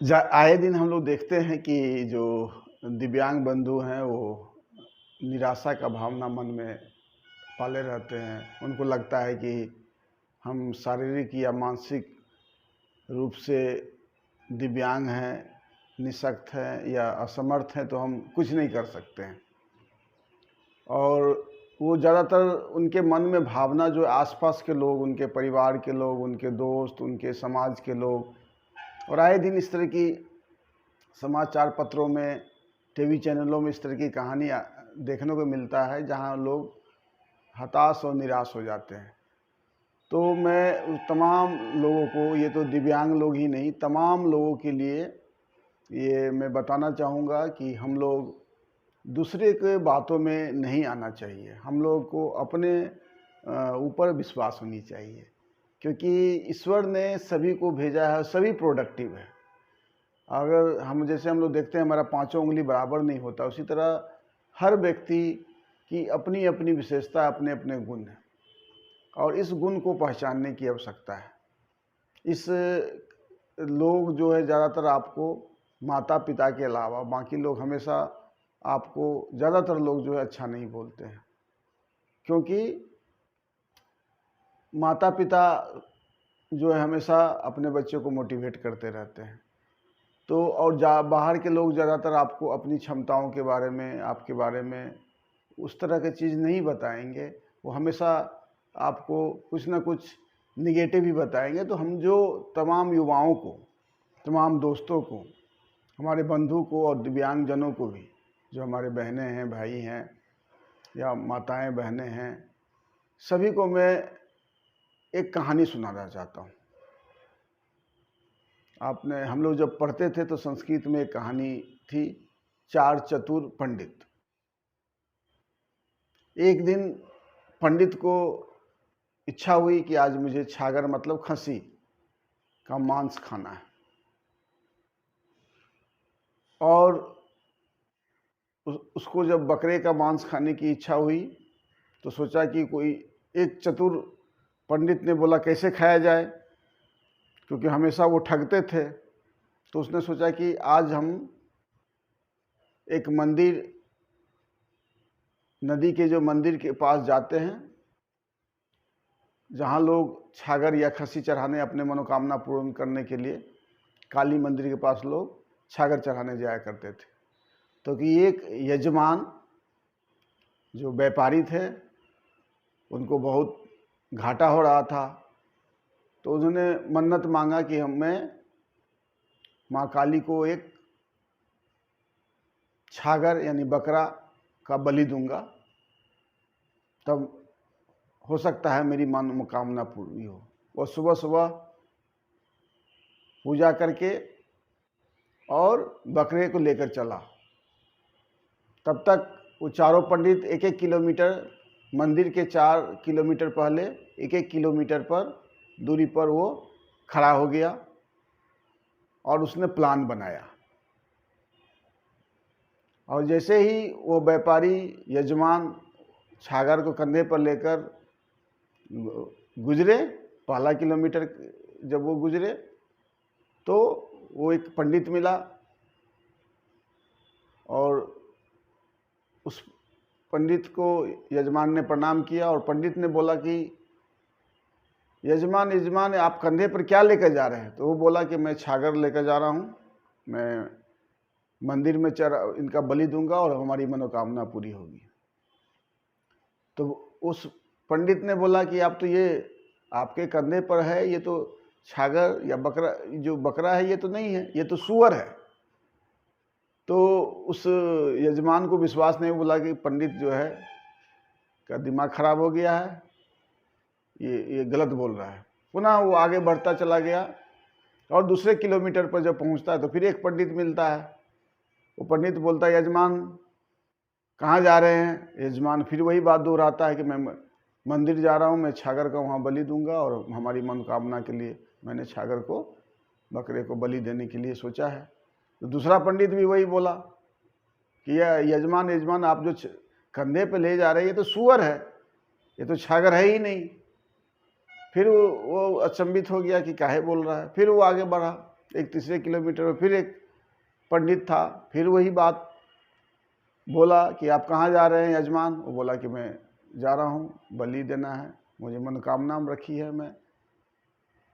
आए दिन हम लोग देखते हैं कि जो दिव्यांग बंधु हैं वो निराशा का भावना मन में पाले रहते हैं। उनको लगता है कि हम शारीरिक या मानसिक रूप से दिव्यांग हैं, निःशक्त हैं या असमर्थ हैं, तो हम कुछ नहीं कर सकते हैं। और वो ज़्यादातर उनके मन में भावना जो आसपास के लोग, उनके परिवार के लोग, उनके दोस्त, उनके समाज के लोग, और आए दिन इस तरह की समाचार पत्रों में, टीवी चैनलों में इस तरह की कहानी देखने को मिलता है जहां लोग हताश और निराश हो जाते हैं। तो मैं उस तमाम लोगों को, ये तो दिव्यांग लोग ही नहीं, तमाम लोगों के लिए ये मैं बताना चाहूँगा कि हम लोग दूसरे के बातों में नहीं आना चाहिए। हम लोग को अपने ऊपर विश्वास होनी चाहिए, क्योंकि ईश्वर ने सभी को भेजा है, सभी प्रोडक्टिव है। अगर हम लोग देखते हैं हमारा पाँचों उँगली बराबर नहीं होता, उसी तरह हर व्यक्ति की अपनी अपनी विशेषता, अपने अपने गुण हैं, और इस गुण को पहचानने की आवश्यकता है। इस लोग जो है ज़्यादातर आपको माता पिता के अलावा बाकी लोग हमेशा आपको, ज़्यादातर लोग जो है अच्छा नहीं बोलते हैं, क्योंकि माता पिता जो है हमेशा अपने बच्चों को मोटिवेट करते रहते हैं। तो और बाहर के लोग ज़्यादातर आपको अपनी क्षमताओं के बारे में, आपके बारे में उस तरह की चीज़ नहीं बताएंगे। वो हमेशा आपको कुछ ना कुछ निगेटिव ही बताएंगे। तो हम जो तमाम युवाओं को, तमाम दोस्तों को, हमारे बंधु को और दिव्यांगजनों को भी, जो हमारे बहनें हैं, भाई हैं या माताएं बहनें हैं, सभी को मैं एक कहानी सुनाना चाहता हूँ। हम लोग जब पढ़ते थे तो संस्कृत में एक कहानी थी, चार चतुर पंडित। एक दिन पंडित को इच्छा हुई कि आज मुझे छागर मतलब खसी का मांस खाना है, और उसको जब बकरे का मांस खाने की इच्छा हुई तो सोचा कि कोई एक चतुर पंडित ने बोला कैसे खाया जाए, क्योंकि हमेशा वो ठगते थे। तो उसने सोचा कि आज हम एक मंदिर, नदी के जो मंदिर के पास जाते हैं, जहाँ लोग छागर या खसी चढ़ाने, अपने मनोकामना पूर्ण करने के लिए काली मंदिर के पास लोग छागर चढ़ाने जाया करते थे। तो कि एक यजमान जो व्यापारी थे, उनको बहुत घाटा हो रहा था, तो उन्होंने मन्नत मांगा कि मैं माँ काली को एक छागर यानी बकरा का बलि दूंगा, तब हो सकता है मेरी मनोकामना पूरी हो। वो सुबह सुबह पूजा करके और बकरे को लेकर चला। तब तक वो चारों पंडित एक एक किलोमीटर, मंदिर के 4 किलोमीटर पहले एक एक किलोमीटर पर दूरी पर वो खड़ा हो गया और उसने प्लान बनाया। और जैसे ही वो व्यापारी यजमान छागर को कंधे पर लेकर गुजरे, पहला किलोमीटर जब वो गुजरे तो वो एक पंडित मिला, और उस पंडित को यजमान ने प्रणाम किया, और पंडित ने बोला कि यजमान आप कंधे पर क्या लेकर जा रहे हैं? तो वो बोला कि मैं छागर लेकर जा रहा हूँ, मैं मंदिर में इनका बलि दूंगा और हमारी मनोकामना पूरी होगी। तो उस पंडित ने बोला कि आप तो, ये आपके कंधे पर है, ये तो छागर या बकरा, जो बकरा है ये तो नहीं है, ये तो सूअर है। तो उस यजमान को विश्वास नहीं, बोला कि पंडित जो है का दिमाग खराब हो गया है, ये गलत बोल रहा है। पुनः वो आगे बढ़ता चला गया, और दूसरे किलोमीटर पर जब पहुंचता है तो फिर एक पंडित मिलता है। वो पंडित बोलता है, यजमान कहाँ जा रहे हैं? यजमान फिर वही बात दोहराता है कि मैं मंदिर जा रहा हूँ, मैं छागर का वहाँ बलि दूंगा, और हमारी मनोकामना के लिए मैंने छागर को, बकरे को बलि देने के लिए सोचा है। तो दूसरा पंडित भी वही बोला कि यजमान आप जो कंधे पे ले जा रहे हैं ये तो सूअर है, ये तो छागर है ही नहीं। फिर वो अचंभित हो गया कि काहे बोल रहा है। फिर वो आगे बढ़ा, एक तीसरे किलोमीटर में फिर एक पंडित था, फिर वही बात बोला कि आप कहाँ जा रहे हैं यजमान? वो बोला कि मैं जा रहा हूँ, बलि देना है, मुझे मनोकामना रखी है मैं।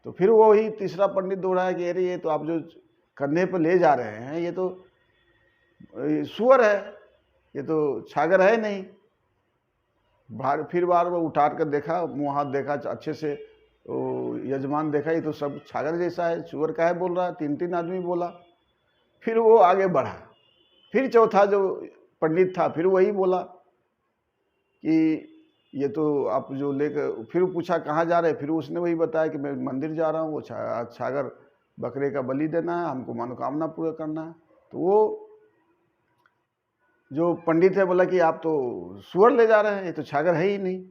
तो फिर वो ही तीसरा पंडित दोहराया कि अरे ये तो आप जो कंधे पर ले जा रहे हैं ये तो सूअर है, ये तो छागर है नहीं। फिर बार वो उठा कर देखा, मुँह हाथ देखा अच्छे से, वो यजमान देखा ये तो सब छागर जैसा है, सूअर का है बोल रहा है। 3-3 आदमी बोला। फिर वो आगे बढ़ा, फिर चौथा जो पंडित था फिर वही बोला कि ये तो आप जो लेकर, फिर पूछा कहाँ जा रहे हैं? फिर उसने वही बताया कि मैं मंदिर जा रहा हूँ, वो छागर बकरे का बलि देना है, हमको मनोकामना पूरा करना है। तो वो जो पंडित है बोला कि आप तो सूअर ले जा रहे हैं, ये तो छागर है ही नहीं।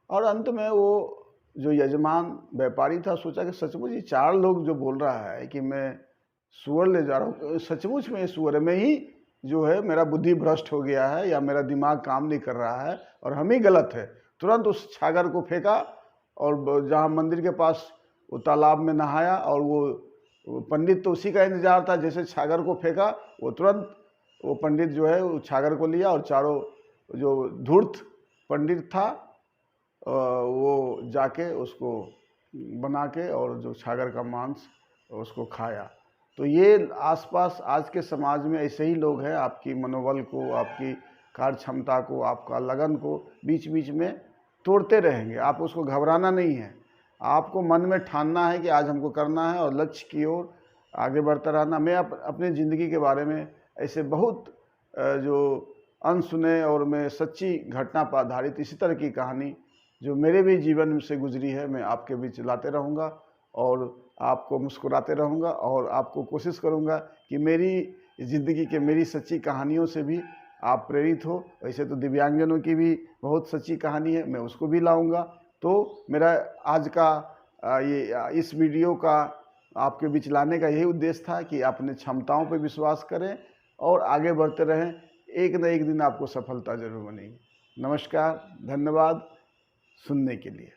और अंत में वो जो यजमान व्यापारी था सोचा कि सचमुच ये 4 लोग जो बोल रहा है कि मैं सूअर ले जा रहा हूँ, सचमुच में सूअर में ही जो है मेरा बुद्धि भ्रष्ट हो गया है या मेरा दिमाग काम नहीं कर रहा है और हम ही गलत है। तुरंत उस छागर को फेंका और जहाँ मंदिर के पास वो तालाब में नहाया, और वो पंडित तो उसी का इंतजार था, जैसे छागर को फेंका वो तुरंत वो पंडित जो है वो छागर को लिया और चारों जो धूर्त पंडित था वो जाके उसको बना के और जो छागर का मांस उसको खाया। तो ये आसपास आज के समाज में ऐसे ही लोग हैं, आपकी मनोबल को, आपकी कार्य क्षमता को, आपका लगन को बीच बीच में तोड़ते रहेंगे। आप उसको घबराना नहीं है, आपको मन में ठानना है कि आज हमको करना है और लक्ष्य की ओर आगे बढ़ता रहना। मैं अपनी ज़िंदगी के बारे में ऐसे बहुत जो अनसुने और मैं सच्ची घटना पर आधारित इसी तरह की कहानी जो मेरे भी जीवन से गुजरी है मैं आपके बीच लाते रहूँगा और आपको मुस्कुराते रहूँगा और आपको कोशिश करूँगा कि मेरी ज़िंदगी के मेरी सच्ची कहानियों से भी आप प्रेरित हो। वैसे तो दिव्यांगजनों की भी बहुत सच्ची कहानी है, मैं उसको भी लाऊँगा। तो मेरा आज का इस वीडियो का आपके बीच लाने का यही उद्देश्य था कि अपने क्षमताओं पर विश्वास करें और आगे बढ़ते रहें। एक न एक दिन आपको सफलता ज़रूर मिलेगी। नमस्कार, धन्यवाद सुनने के लिए।